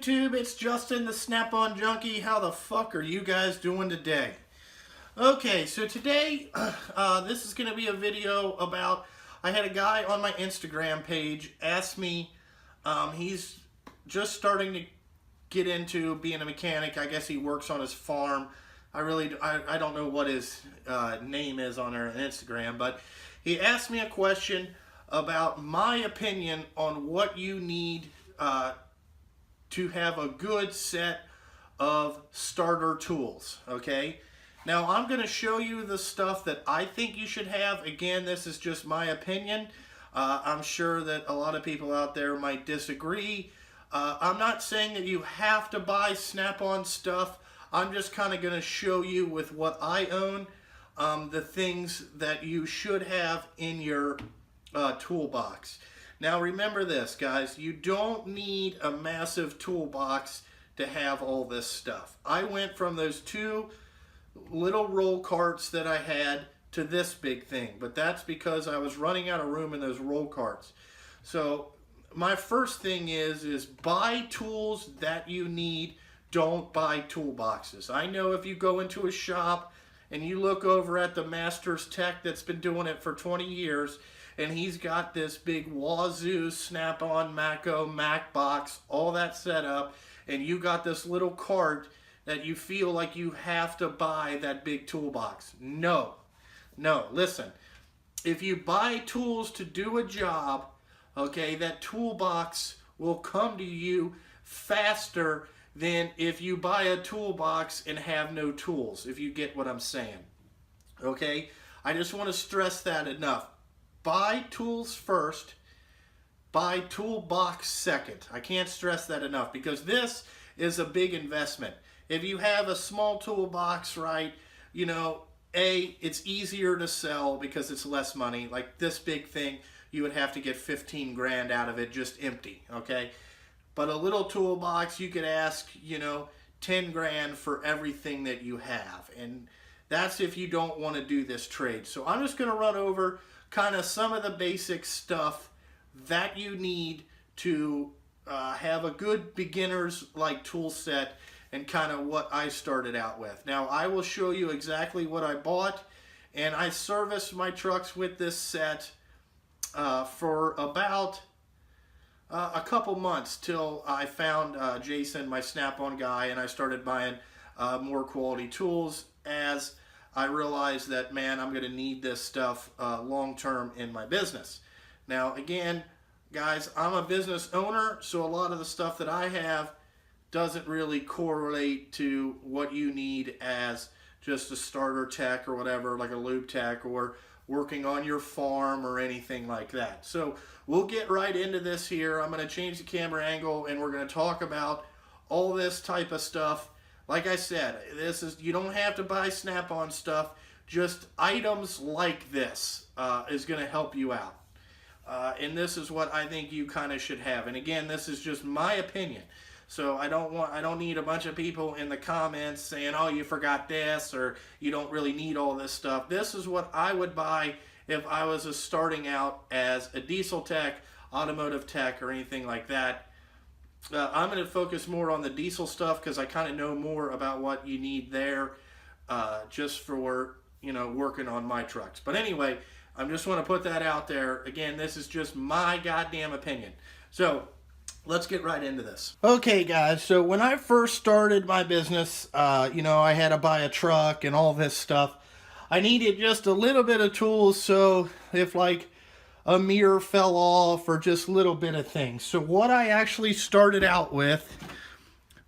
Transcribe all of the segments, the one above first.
YouTube? It's Justin, the Snap-on Junkie. How the fuck are you guys doing today? Okay, so today, this is going to be a video about, I had a guy on my Instagram page ask me, he's just starting to get into being a mechanic. I guess he works on his farm. I don't know what his name is on our Instagram, but he asked me a question about my opinion on what you need to have a good set of starter tools, okay? Now, I'm going to show you the stuff that I think you should have. Again, this is just my opinion. I'm sure that a lot of people out there might disagree. I'm not saying that you have to buy Snap-on stuff. I'm just kind of going to show you with what I own, the things that you should have in your toolbox. Now remember this, guys, you don't need a massive toolbox to have all this stuff. I went from those two little roll carts that I had to this big thing, but that's because I was running out of room in those roll carts. So my first thing is buy tools that you need. Don't buy toolboxes. I know if you go into a shop and you look over at the master's tech that's been doing it for 20 years, and he's got this big Wazoo, Snap-on, Mako, Mac box, all that set up, and you got this little cart that you feel like you have to buy that big toolbox. No, listen. If you buy tools to do a job, okay, that toolbox will come to you faster than if you buy a toolbox and have no tools, if you get what I'm saying. Okay? I just want to stress that enough. Buy tools first, buy toolbox second. I can't stress that enough because this is a big investment. If you have a small toolbox, right, you know, it's easier to sell because it's less money. Like this big thing, you would have to get 15 grand out of it just empty, okay? But a little toolbox, you could ask, you know, 10 grand for everything that you have. And that's if you don't want to do this trade. So I'm just going to run over kind of some of the basic stuff that you need to have a good beginner's like tool set and kind of what I started out with. Now I will show you exactly what I bought, and I serviced my trucks with this set for about a couple months till I found Jason, my Snap-on guy, and I started buying more quality tools as I realized that, man, I'm going to need this stuff long-term in my business. Now, again, guys, I'm a business owner, so a lot of the stuff that I have doesn't really correlate to what you need as just a starter tech or whatever, like a lube tech or working on your farm or anything like that. So we'll get right into this here. I'm going to change the camera angle and we're going to talk about all this type of stuff. Like I said, you don't have to buy Snap-on stuff. Just items like this is going to help you out. And this is what I think you kind of should have. And again, this is just my opinion. So I don't need a bunch of people in the comments saying, oh, you forgot this, or you don't really need all this stuff. This is what I would buy if I was starting out as a diesel tech, automotive tech, or anything like that. I'm going to focus more on the diesel stuff because I kind of know more about what you need there just for, you know, working on my trucks. But anyway, I just want to put that out there. Again, this is just my goddamn opinion. So let's get right into this. Okay, guys, so when I first started my business, you know, I had to buy a truck and all this stuff. I needed just a little bit of tools, so if like a mirror fell off or just a little bit of things. So what I actually started out with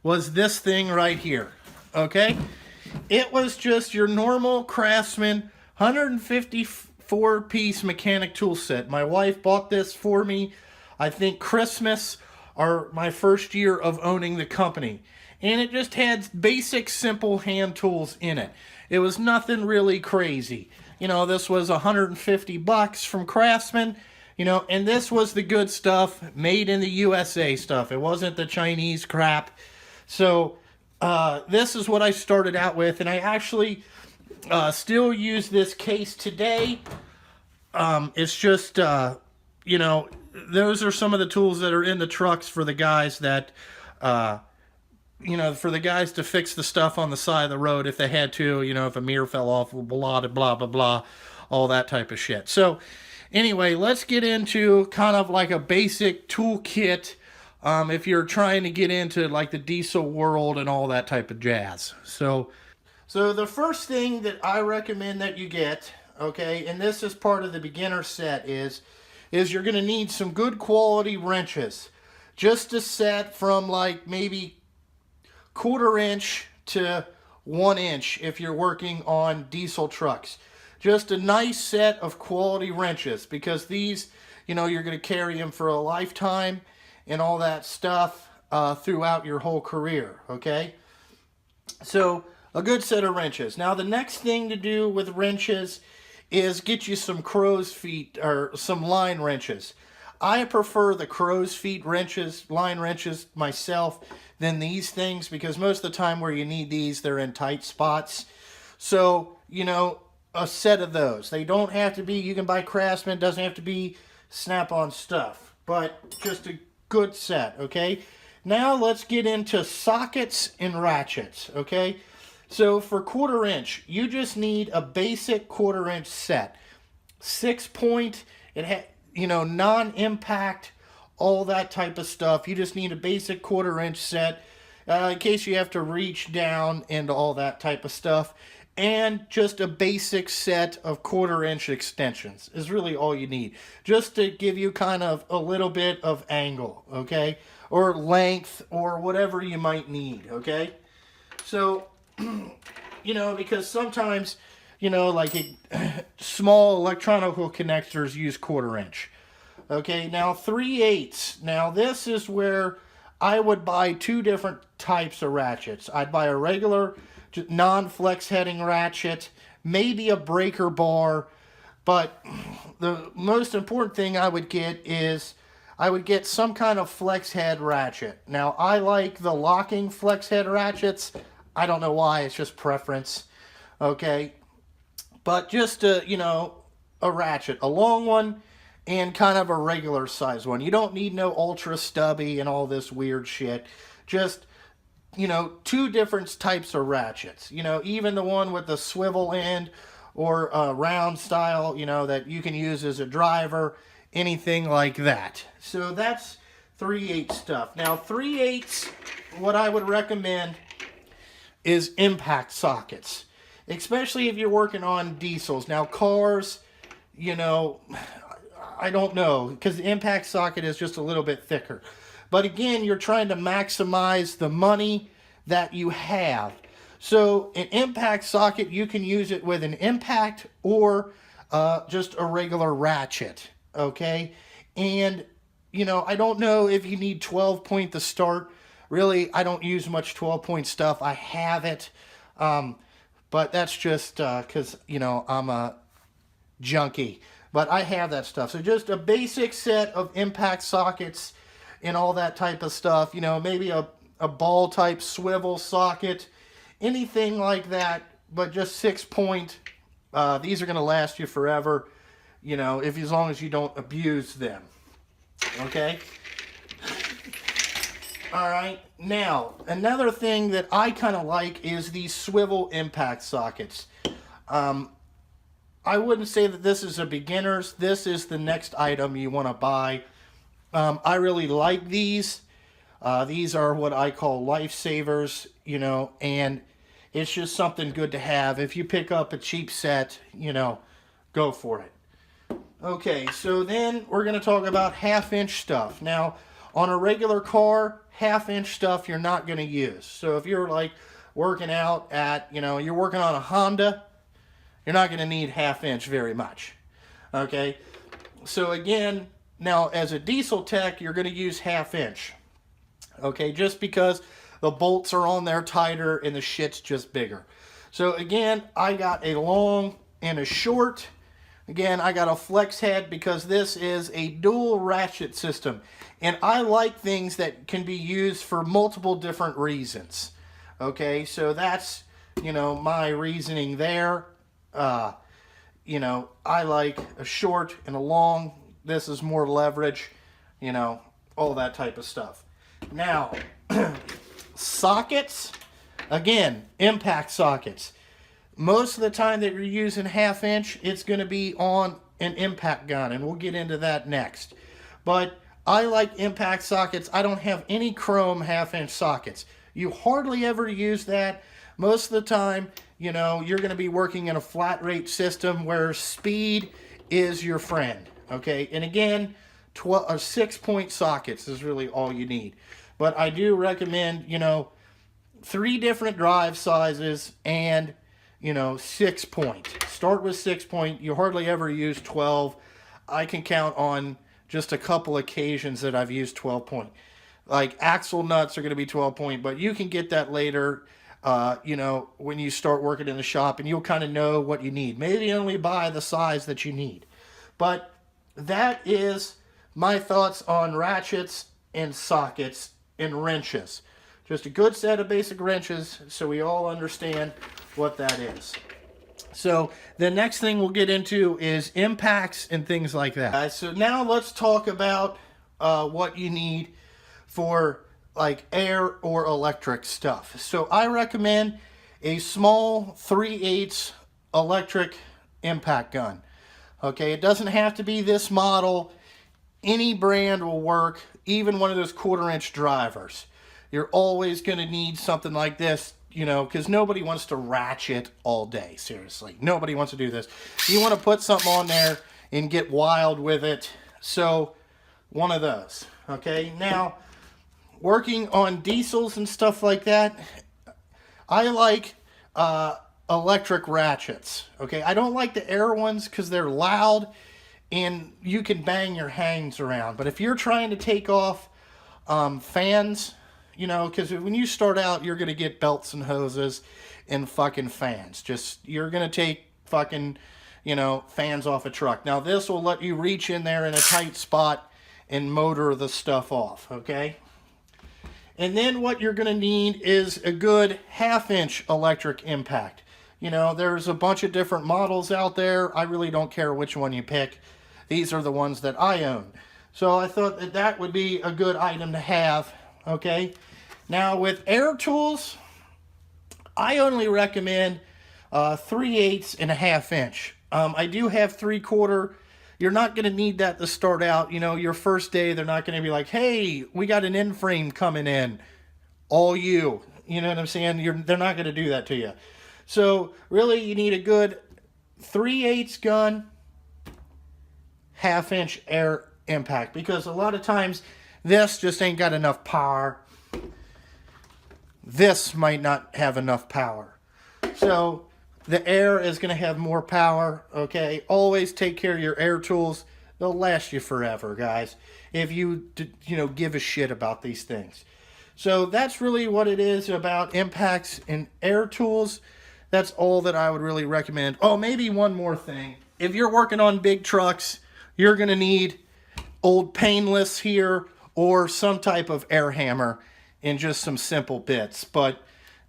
was this thing right here, okay? It was just your normal Craftsman 154-piece mechanic tool set. My wife bought this for me, I think Christmas or my first year of owning the company. And it just had basic, simple hand tools in it. It was nothing really crazy. You know, this was 150 bucks from Craftsman, you know, and this was the good stuff, made in the USA stuff. It wasn't the Chinese crap. So this is what I started out with, and I actually still use this case today. It's just, you know, those are some of the tools that are in the trucks for the guys that you know, for the guys to fix the stuff on the side of the road if they had to, you know, if a mirror fell off, blah, blah, blah, blah, all that type of shit. So anyway, let's get into kind of like a basic toolkit if you're trying to get into like the diesel world and all that type of jazz. So the first thing that I recommend that you get, okay, and this is part of the beginner set, is you're going to need some good quality wrenches. Just a set from like maybe 1/4 inch to 1 inch if you're working on diesel trucks. Just a nice set of quality wrenches, because these, you know, you're going to carry them for a lifetime and all that stuff throughout your whole career, okay? So a good set of wrenches. Now the next thing to do with wrenches is get you some crow's feet or some line wrenches. I prefer the crow's feet wrenches, line wrenches myself, than these things, because most of the time where you need these, they're in tight spots. So, you know, a set of those. They don't have to be, you can buy Craftsman, doesn't have to be Snap-on stuff, but just a good set, okay? Now let's get into sockets and ratchets, okay? So for 1/4 inch, you just need a basic 1/4 inch set. 6-point, you know, non-impact, all that type of stuff. You just need a basic 1/4 inch set in case you have to reach down and all that type of stuff. And just a basic set of 1/4 inch extensions is really all you need. Just to give you kind of a little bit of angle, okay? Or length, or whatever you might need, okay? So, you know, because sometimes, you know, like small electronical connectors use 1/4 inch. Okay, now 3/8. Now this is where I would buy 2 different types of ratchets. I'd buy a regular non-flex heading ratchet, maybe a breaker bar, but the most important thing I would get is I would get some kind of flex head ratchet. Now I like the locking flex head ratchets. I don't know why, it's just preference. Okay, but just you know, a ratchet, a long one and kind of a regular size one. You don't need no ultra stubby and all this weird shit. Just, you know, 2 different types of ratchets. You know, even the one with the swivel end or a round style, you know, that you can use as a driver, anything like that. So that's 3/8 stuff. Now 3/8, what I would recommend is impact sockets, especially if you're working on diesels. Now cars, you know, I don't know, because the impact socket is just a little bit thicker. But again, you're trying to maximize the money that you have. So an impact socket, you can use it with an impact or just a regular ratchet, okay? And, you know, I don't know if you need 12-point to start. Really, I don't use much 12-point stuff. I have it, but that's just because, you know, I'm a junkie. But I have that stuff. So just a basic set of impact sockets and all that type of stuff. You know, maybe a ball type swivel socket, anything like that, but just 6-point. These are going to last you forever, you know, as long as you don't abuse them. Okay? All right. Now, another thing that I kind of like is these swivel impact sockets. I wouldn't say that this is a beginner's. This is the next item you want to buy. I really like these. These are what I call lifesavers, you know, and it's just something good to have. If you pick up a cheap set, you know, go for it. Okay, so then we're going to talk about 1/2-inch stuff. Now, on a regular car, 1/2-inch stuff you're not going to use. So if you're like working out at, you know, you're working on a Honda, you're not going to need 1/2-inch very much. Okay, so again, now as a diesel tech, you're going to use 1/2-inch. Okay, just because the bolts are on there tighter and the shit's just bigger. So again, I got a long and a short. Again, I got a flex head because this is a dual ratchet system. And I like things that can be used for multiple different reasons. Okay, so that's, you know, my reasoning there. You know, I like a short and a long. This is more leverage, you know, all that type of stuff. Now, sockets, again, impact sockets. Most of the time that you're using 1/2 inch, it's going to be on an impact gun, and we'll get into that next. But I like impact sockets. I don't have any chrome 1/2 inch sockets. You hardly ever use that. Most of the time, you know, you're going to be working in a flat rate system where speed is your friend. Okay, and again, 6-point sockets is really all you need. But I do recommend, you know, 3 different drive sizes and, you know, 6-point. Start with 6-point. You hardly ever use 12. I can count on just a couple occasions that I've used 12-point. Like axle nuts are going to be 12-point, but you can get that later, you know, when you start working in the shop, and you'll kind of know what you need. Maybe only buy the size that you need. But that is my thoughts on ratchets and sockets and wrenches. Just a good set of basic wrenches so we all understand what that is. So the next thing we'll get into is impacts and things like that. So now let's talk about what you need for like air or electric stuff. So I recommend a small 3/8 electric impact gun. Okay, it doesn't have to be this model. Any brand will work, even one of those 1/4 inch drivers. You're always going to need something like this, you know, because nobody wants to ratchet all day. Seriously, nobody wants to do this. You want to put something on there and get wild with it. So one of those. Okay, now working on diesels and stuff like that, I like electric ratchets. Okay, I don't like the air ones because they're loud and you can bang your hands around. But if you're trying to take off fans, you know, because when you start out, you're going to get belts and hoses and fucking fans. You're going to take fucking, you know, fans off a truck. Now, this will let you reach in there in a tight spot and motor the stuff off, okay? And then what you're going to need is a good 1/2 inch electric impact. You know, there's a bunch of different models out there. I really don't care which one you pick. These are the ones that I own. So I thought that that would be a good item to have, okay? Now with air tools, I only recommend 3/8 and a 1/2 inch. I do have 3/4. You're not going to need that to start out. You know, your first day, they're not going to be like, hey, we got an end frame coming in. All you. You know what I'm saying? They're not going to do that to you. So really, you need a good 3/8 gun, 1/2 inch air impact, because a lot of times this just ain't got enough power. This might not have enough power. So the air is going to have more power, okay? Always take care of your air tools. They'll last you forever, guys, if you know, give a shit about these things. So that's really what it is about impacts and air tools. That's all that I would really recommend. Oh, maybe one more thing. If you're working on big trucks, you're going to need old painless here or some type of air hammer and just some simple bits. But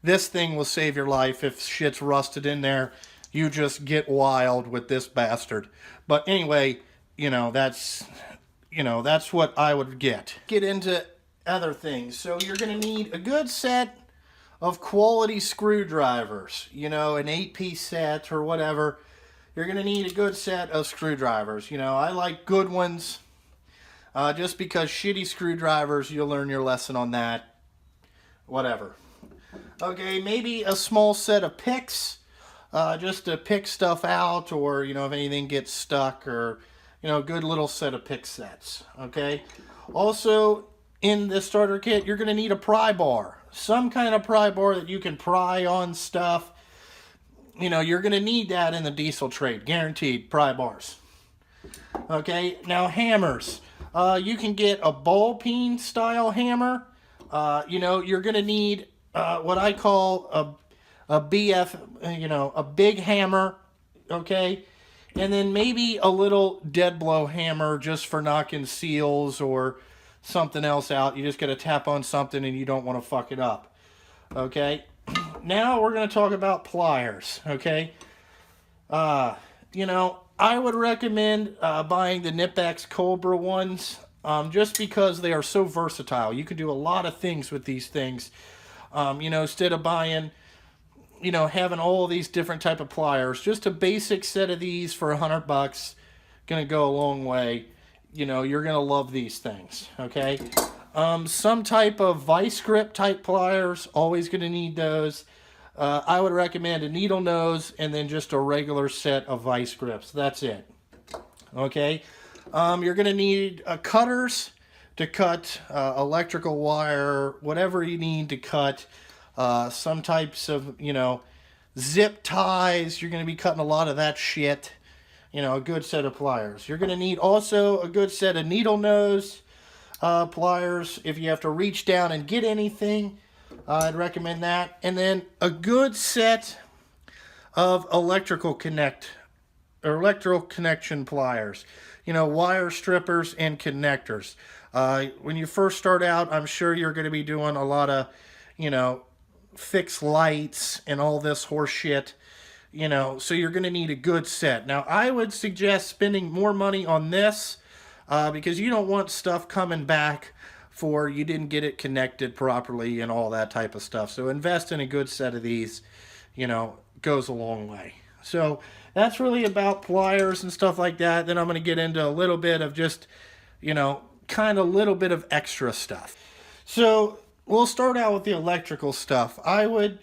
this thing will save your life. If shit's rusted in there, you just get wild with this bastard. But anyway, you know, that's what I would get. Get into other things. So you're going to need a good set of quality screwdrivers. You know, an 8-piece set or whatever. You're going to need a good set of screwdrivers. You know, I like good ones. Just because shitty screwdrivers, you'll learn your lesson on that. Whatever. Okay, maybe a small set of picks, just to pick stuff out, or, you know, if anything gets stuck, or, you know, a good little set of pick sets, okay? Also, in the starter kit, you're going to need a pry bar. Some kind of pry bar that you can pry on stuff. You know, you're going to need that in the diesel trade, guaranteed, pry bars. Okay, now hammers. You can get a ball peen style hammer. You know, you're going to need what I call a BF, you know, a big hammer, okay? And then maybe a little dead blow hammer just for knocking seals or something else out. You just got to tap on something and you don't want to fuck it up, okay? Now we're going to talk about pliers, okay? You know, I would recommend buying the Nipex Cobra ones. just because they are so versatile. You can do a lot of things with these things. Instead of buying, having all these different type of pliers, just a basic set of these for $100 gonna go a long way. You're gonna love these things. Okay. Some type of vice grip type pliers, always gonna need those. I would recommend a needle nose and then just a regular set of vice grips. That's it. Okay. You're gonna need cutters to cut electrical wire, whatever you need to cut. Some types of, zip ties. You're going to be cutting a lot of that shit. A good set of pliers. You're going to need also a good set of needle nose pliers. If you have to reach down and get anything, I'd recommend that. And then a good set of electrical connection pliers. Wire strippers and connectors. When you first start out, I'm sure you're going to be doing a lot of, fix lights and all this horse shit, so you're going to need a good set. Now, I would suggest spending more money on this because you don't want stuff coming back for you didn't get it connected properly and all that type of stuff. So invest in a good set of these, goes a long way. So that's really about pliers and stuff like that. Then I'm going to get into a little bit of just, kind of little bit of extra stuff. So we'll start out with the electrical stuff. I would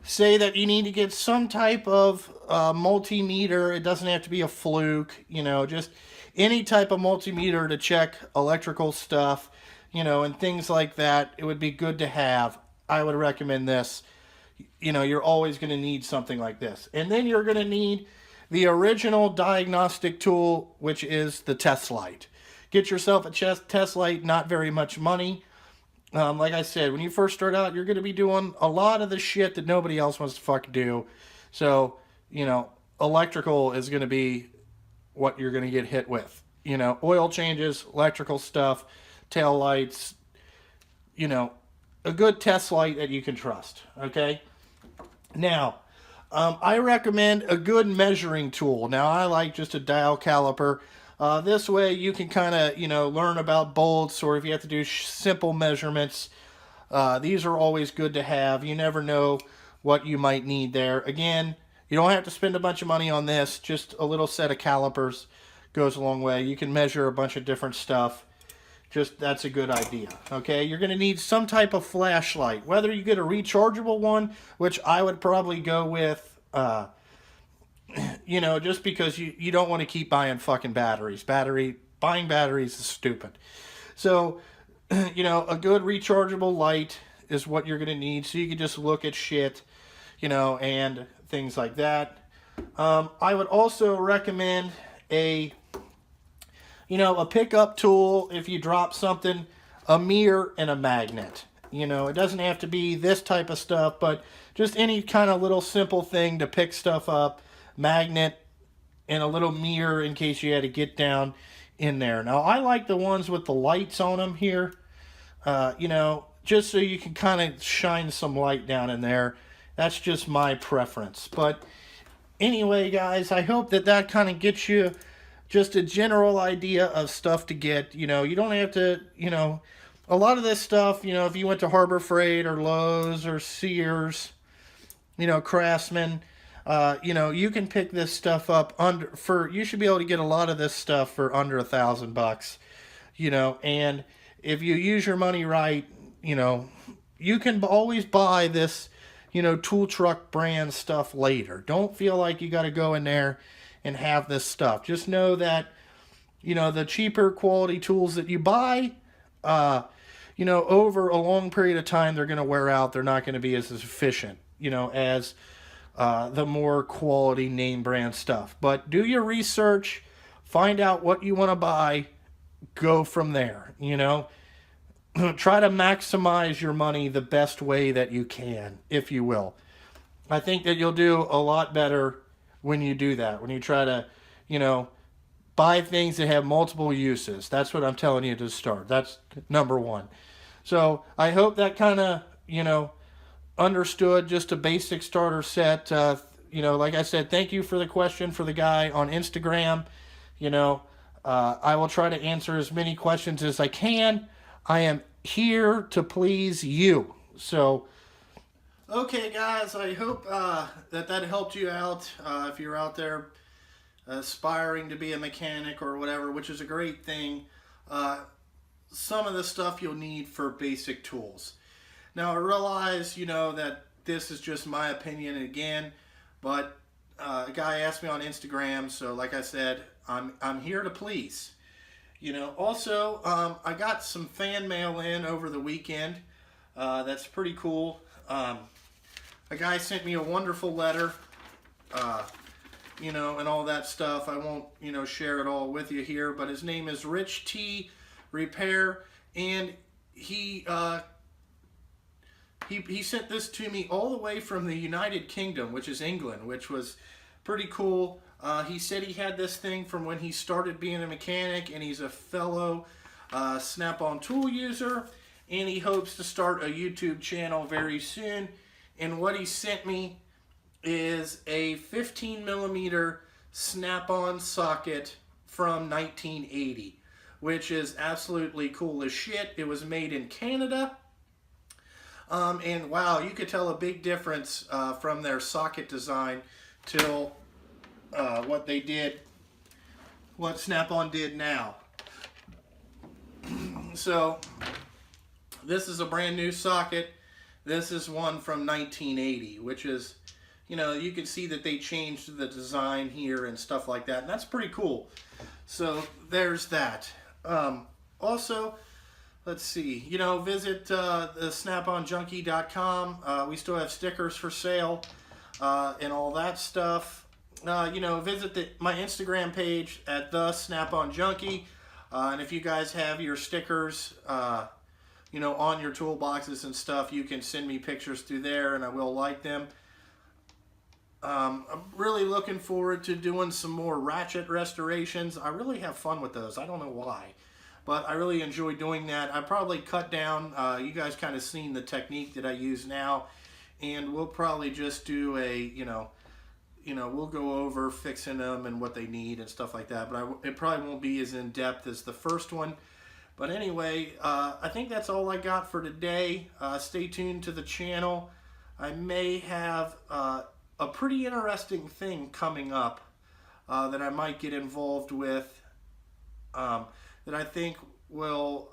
say that you need to get some type of multimeter. It doesn't have to be a fluke, just any type of multimeter to check electrical stuff, and things like that. It would be good to have. I would recommend this. You're always going to need something like this. And then you're going to need the original diagnostic tool, which is the test light. Get yourself a test light, not very much money. Like I said, when you first start out, you're going to be doing a lot of the shit that nobody else wants to fucking do. So, electrical is going to be what you're going to get hit with. Oil changes, electrical stuff, tail lights, a good test light that you can trust. Okay? Now, I recommend a good measuring tool. Now, I like just a dial caliper. This way you can kind of, learn about bolts, or if you have to do simple measurements, these are always good to have. You never know what you might need there. Again, you don't have to spend a bunch of money on this. Just a little set of calipers goes a long way. You can measure a bunch of different stuff. That's a good idea. Okay, you're going to need some type of flashlight. Whether you get a rechargeable one, which I would probably go with, just because you don't want to keep buying fucking batteries. Buying batteries is stupid. So, a good rechargeable light is what you're going to need, so you can just look at shit, and things like that. I would also recommend a pickup tool if you drop something, a mirror and a magnet. It doesn't have to be this type of stuff, but just any kind of little simple thing to pick stuff up. Magnet and a little mirror in case you had to get down in there. Now, I like the ones with the lights on them here, just so you can kind of shine some light down in there. That's just my preference. But anyway, guys, I hope that kind of gets you just a general idea of stuff to get. You don't have to, a lot of this stuff, if you went to Harbor Freight or Lowe's or Sears, Craftsman, you can pick this stuff up you should be able to get a lot of this stuff for under $1,000, and if you use your money right, you can always buy this, tool truck brand stuff later. Don't feel like you got to go in there and have this stuff. Just know that, the cheaper quality tools that you buy, over a long period of time, they're going to wear out. They're not going to be as efficient, as the more quality name brand stuff. But do your research, find out what you want to buy, go from there, Try to maximize your money the best way that you can, if you will. I think that you'll do a lot better when you do that, when you try to, buy things that have multiple uses. That's what I'm telling you to start. That's number one. So I hope that kind of, understood just a basic starter set. Like I said, thank you for the question for the guy on Instagram. I will try to answer as many questions as I can. I am here to please you. So, okay, guys, I hope that helped you out. If you're out there aspiring to be a mechanic or whatever, which is a great thing. Some of the stuff you'll need for basic tools. Now, I realize, that this is just my opinion again, but a guy asked me on Instagram, so like I said, I'm here to please. Also, I got some fan mail in over the weekend. That's pretty cool. A guy sent me a wonderful letter, and all that stuff. I won't, share it all with you here, but his name is Rich T. Repair, and he sent this to me all the way from the United Kingdom, which is England, which was pretty cool. He said he had this thing from when he started being a mechanic, and he's a fellow Snap-on tool user, and he hopes to start a YouTube channel very soon. And what he sent me is a 15mm Snap-on socket from 1980. Which is absolutely cool as shit. It was made in Canada. And wow, you could tell a big difference from their socket design till what Snap-on did now. So, this is a brand new socket. This is one from 1980, which is, you can see that they changed the design here and stuff like that. And that's pretty cool. So, there's that. Also, let's see, visit the snaponjunkie.com. We still have stickers for sale and all that stuff. Visit my Instagram page at the Snap-on Junkie. And if you guys have your stickers, on your toolboxes and stuff, you can send me pictures through there and I will like them. I'm really looking forward to doing some more ratchet restorations. I really have fun with those. I don't know why, but I really enjoy doing that. I probably cut down, you guys kind of seen the technique that I use now, and we'll probably just do a, we'll go over fixing them and what they need and stuff like that, but it probably won't be as in-depth as the first one. But anyway, I think that's all I got for today. Stay tuned to the channel. I may have a pretty interesting thing coming up that I might get involved with that I think will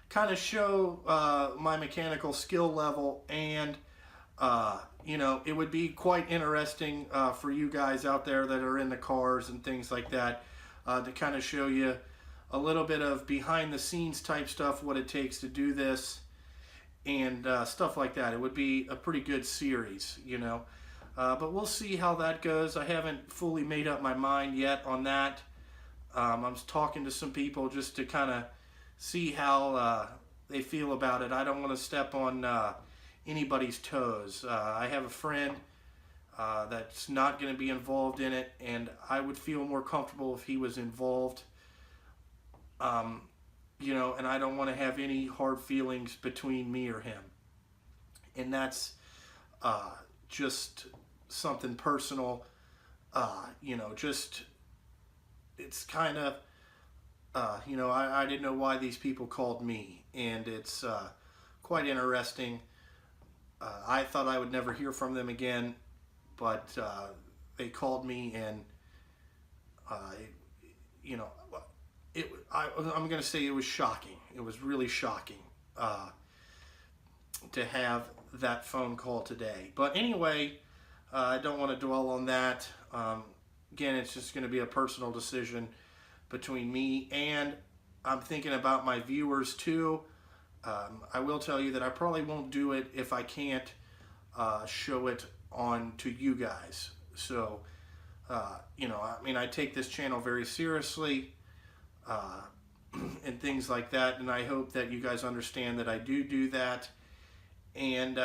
kind of show my mechanical skill level, and it would be quite interesting for you guys out there that are in the cars and things like that to kind of show you a little bit of behind the scenes type stuff, what it takes to do this and stuff like that. It would be a pretty good series, but we'll see how that goes. I haven't fully made up my mind yet on that. I'm talking to some people just to kind of see how they feel about it. I don't want to step on anybody's toes. I have a friend that's not going to be involved in it, and I would feel more comfortable if he was involved. And I don't want to have any hard feelings between me or him. And that's just something personal. It's kind of, I didn't know why these people called me. And it's quite interesting. I thought I would never hear from them again, but they called me, and I'm going to say it was shocking. It was really shocking to have that phone call today. But anyway, I don't want to dwell on that. Again, it's just going to be a personal decision between me, and I'm thinking about my viewers too. I will tell you that I probably won't do it if I can't show it on to you guys. So, I take this channel very seriously. And things like that, and I hope that you guys understand that I do that, and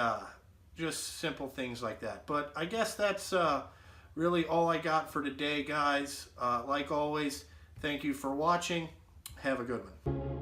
just simple things like that. But I guess that's really all I got for today, guys. Like always, thank you for watching. Have a good one.